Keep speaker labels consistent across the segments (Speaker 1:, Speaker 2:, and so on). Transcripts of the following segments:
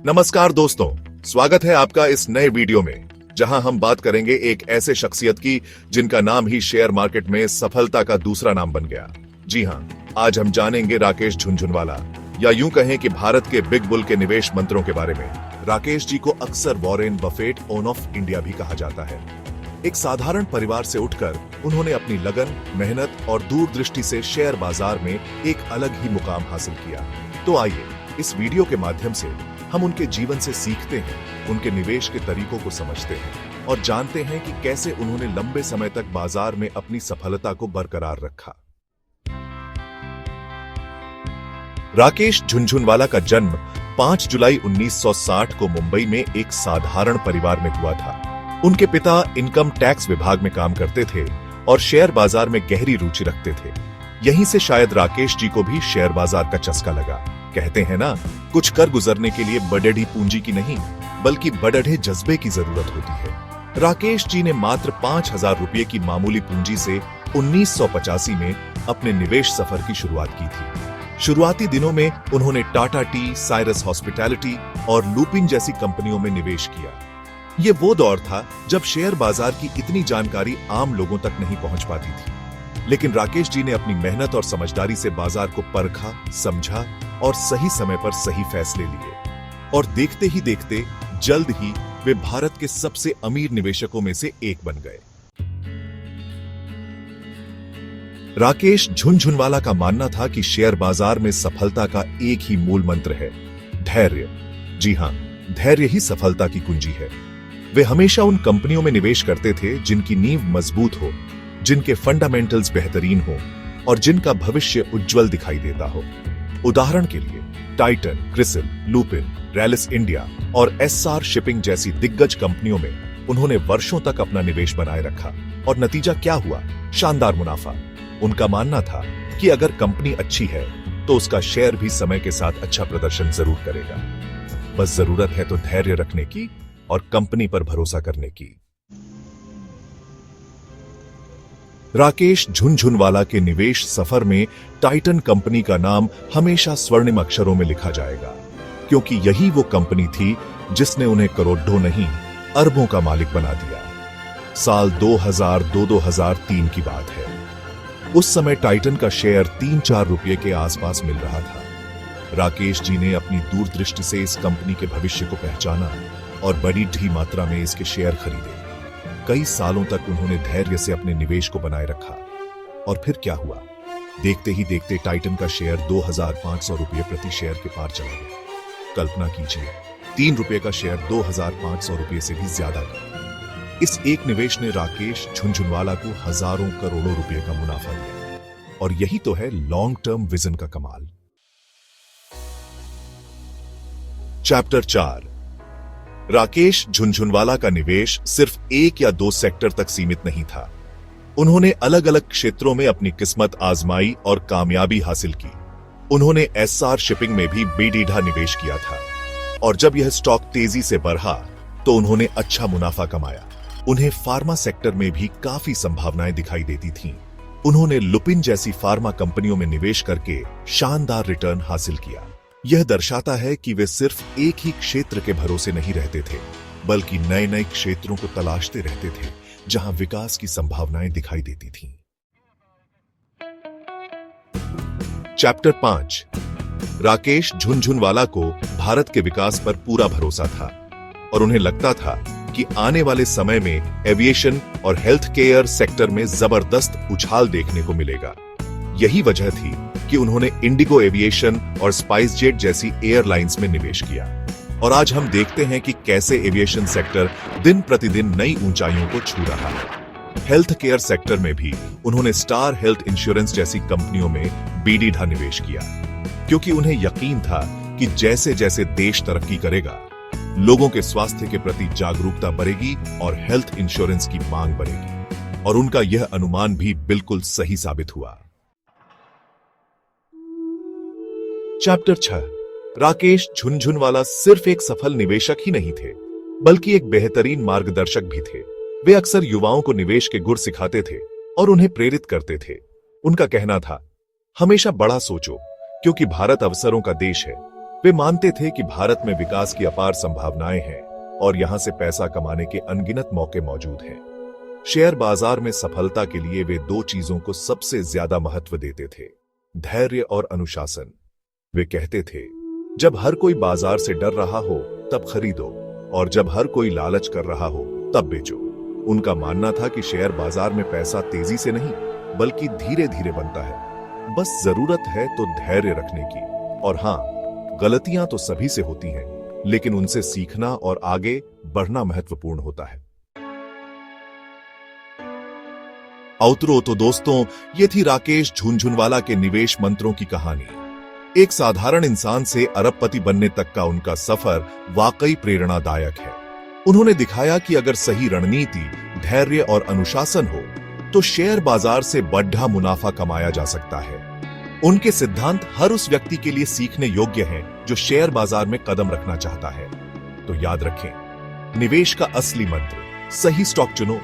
Speaker 1: नमस्कार दोस्तों, स्वागत है आपका इस नए वीडियो में जहां हम बात करेंगे एक ऐसे शख्सियत की जिनका नाम ही शेयर मार्केट में सफलता का दूसरा नाम बन गया। जी हां, आज हम जानेंगे राकेश झुनझुनवाला, या यूं कहें कि भारत के बिग बुल के निवेश मंत्रों के बारे में। राकेश जी को अक्सर Warren Buffett own of India भी कहा जाता है। एक साधारण परिवार से उठकर उन्होंने अपनी लगन, मेहनत और दूरदृष्टि से शेयर बाजार में एक अलग ही मुकाम हासिल किया। तो आइए इस वीडियो के माध्यम से हम उनके जीवन से सीखते हैं, उनके निवेश के तरीकों को समझते हैं और जानते हैं कि कैसे उन्होंने लंबे समय तक बाजार में अपनी सफलता को बरकरार रखा। राकेश झुनझुनवाला का जन्म 5 जुलाई 1960 को मुंबई में एक साधारण परिवार में हुआ था। उनके पिता इनकम टैक्स विभाग में काम करते थे और शेयर बाजार में गहरी रुचि रखते थे। यहीं से शायद राकेश जी को भी शेयर बाजार का चस्का लगा। कहते हैं ना, कुछ कर गुजरने के लिए बड़ढ़ी पूंजी की नहीं बल्कि बड़ढ़े जज्बे की जरूरत होती है। राकेश जी ने मात्र 5,000 रुपए की मामूली पूंजी से 1985 में अपने निवेश सफर की शुरुआत की थी। शुरुआती दिनों में उन्होंने टाटा टी, साइरस हॉस्पिटैलिटी और लुपिन जैसी कंपनियों में निवेश किया। ये वो दौर था जब शेयर बाजार की इतनी जानकारी आम लोगों तक नहीं पहुंच पाती थी, लेकिन राकेश जी ने अपनी मेहनत और समझदारी से बाजार को परखा, समझा और सही समय पर सही फैसले लिए। और देखते ही देखते जल्द ही वे भारत के सबसे अमीर निवेशकों में से एक बन गए। राकेश झुनझुनवाला का मानना था कि शेयर बाजार में सफलता का एक ही मूल मंत्र है, धैर्य। जी हां, धैर्य ही सफलता की कुंजी है। वे हमेशा उन कंपनियों में निवेश करते थे जिनकी नींव मजबूत हो, जिनके फंडामेंटल्स बेहतरीन हो और जिनका भविष्य उज्जवल दिखाई देता हो। उदाहरण के लिए Titan, CRISIL, Lupin, Rallis India और एसआर शिपिंग जैसी दिग्गज कंपनियों में उन्होंने वर्षों तक अपना निवेश बनाए रखा और नतीजा क्या हुआ? शानदार मुनाफा। उनका मानना था कि अगर कंपनी अच्छी है तो उसका शेयर भी समय के साथ अच्छा प्रदर्शन जरूर करेगा। बस जरूरत है तो धैर्य रखने की और कंपनी पर भरोसा करने की। राकेश झुनझुनवाला के निवेश सफर में टाइटन कंपनी का नाम हमेशा स्वर्णिम अक्षरों में लिखा जाएगा, क्योंकि यही वो कंपनी थी जिसने उन्हें करोड़ों नहीं अरबों का मालिक बना दिया। साल 2002-2003 की बात है। उस समय टाइटन का शेयर 3-4 रुपए के आसपास मिल रहा था। राकेश जी ने अपनी दूरदृष्टि से इस कंपनी के भविष्य को पहचाना और बड़ी ढी मात्रा में इसके शेयर खरीदे। कई सालों तक उन्होंने धैर्य से अपने निवेश को बनाए रखा। और फिर क्या हुआ? देखते ही देखते टाइटन का शेयर 2,500 रुपये प्रति शेयर के पार चला गया। कल्पना कीजिए, 3 रुपये का शेयर 2,500 रुपये से भी ज्यादा था। इस एक निवेश ने राकेश झुनझुनवाला को हजारों करोड़ों रुपए का मुनाफा दिया। और यही तो है लॉन्ग टर्म विजन का कमाल। चैप्टर 4। राकेश झुनझुनवाला का निवेश सिर्फ 1 या 2 सेक्टर तक सीमित नहीं था। उन्होंने अलग अलग क्षेत्रों में अपनी किस्मत आजमाई और कामयाबी हासिल की। उन्होंने एसआर शिपिंग में भी बेढीढ़ा निवेश किया था और जब यह स्टॉक तेजी से बढ़ा तो उन्होंने अच्छा मुनाफा कमाया। उन्हें फार्मा सेक्टर में भी काफी संभावनाएं दिखाई देती थीं। उन्होंने लुपिन जैसी फार्मा कंपनियों में निवेश करके शानदार रिटर्न हासिल किया। यह दर्शाता है कि वे सिर्फ एक ही क्षेत्र के भरोसे नहीं रहते थे, बल्कि नए नए क्षेत्रों को तलाशते रहते थे जहां विकास की संभावनाएं दिखाई देती थीं। चैप्टर 5। राकेश झुनझुनवाला को भारत के विकास पर पूरा भरोसा था और उन्हें लगता था कि आने वाले समय में एविएशन और हेल्थ केयर सेक्टर में जबरदस्त उछाल देखने को मिलेगा। यही वजह थी कि उन्होंने इंडिगो एविएशन और स्पाइस जेट जैसी एयरलाइंस में निवेश किया। और आज हम देखते हैं कि कैसे एविएशन सेक्टर दिन प्रतिदिन नई ऊंचाइयों को छू रहा है। हेल्थ केयर सेक्टर में भी उन्होंने स्टार हेल्थ इंश्योरेंस जैसी कंपनियों में बेढीढ़ा निवेश किया, क्योंकि उन्हें यकीन था कि जैसे जैसे देश तरक्की करेगा, लोगों के स्वास्थ्य के प्रति जागरूकता बढ़ेगी और हेल्थ इंश्योरेंस की मांग बढ़ेगी। और उनका यह अनुमान भी बिल्कुल सही साबित हुआ। चैप्टर 6। राकेश झुनझुनवाला सिर्फ एक सफल निवेशक ही नहीं थे, बल्कि एक बेहतरीन मार्गदर्शक भी थे। वे अक्सर युवाओं को निवेश के गुर सिखाते थे और उन्हें प्रेरित करते थे। उनका कहना था, हमेशा बड़ा सोचो, क्योंकि भारत अवसरों का देश है। वे मानते थे कि भारत में विकास की अपार संभावनाएं हैं और यहां से पैसा कमाने के अनगिनत मौके मौजूद हैं। शेयर बाजार में सफलता के लिए वे दो चीजों को सबसे ज्यादा महत्व देते थे, धैर्य और अनुशासन। वे कहते थे, जब हर कोई बाजार से डर रहा हो तब खरीदो और जब हर कोई लालच कर रहा हो तब बेचो। उनका मानना था कि शेयर बाजार में पैसा तेजी से नहीं बल्कि धीरे धीरे बनता है, बस जरूरत है तो धैर्य रखने की। और हां, गलतियां तो सभी से होती हैं, लेकिन उनसे सीखना और आगे बढ़ना महत्वपूर्ण होता है। आउतरो तो दोस्तों, ये थी राकेश झुनझुनवाला के निवेश मंत्रों की कहानी। एक साधारण इंसान से अरबपति बनने तक का उनका सफर वाकई प्रेरणादायक है। उन्होंने दिखाया कि अगर सही रणनीति, धैर्य और अनुशासन हो तो शेयर बाजार से बढ़ा मुनाफा कमाया जा सकता है। उनके सिद्धांत हर उस व्यक्ति के लिए सीखने योग्य हैं जो शेयर बाजार में कदम रखना चाहता है। तो याद रखें, निवेश का असली मंत्र, सही स्टॉक चुनो,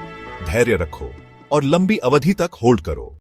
Speaker 1: धैर्य रखो और लंबी अवधि तक होल्ड करो।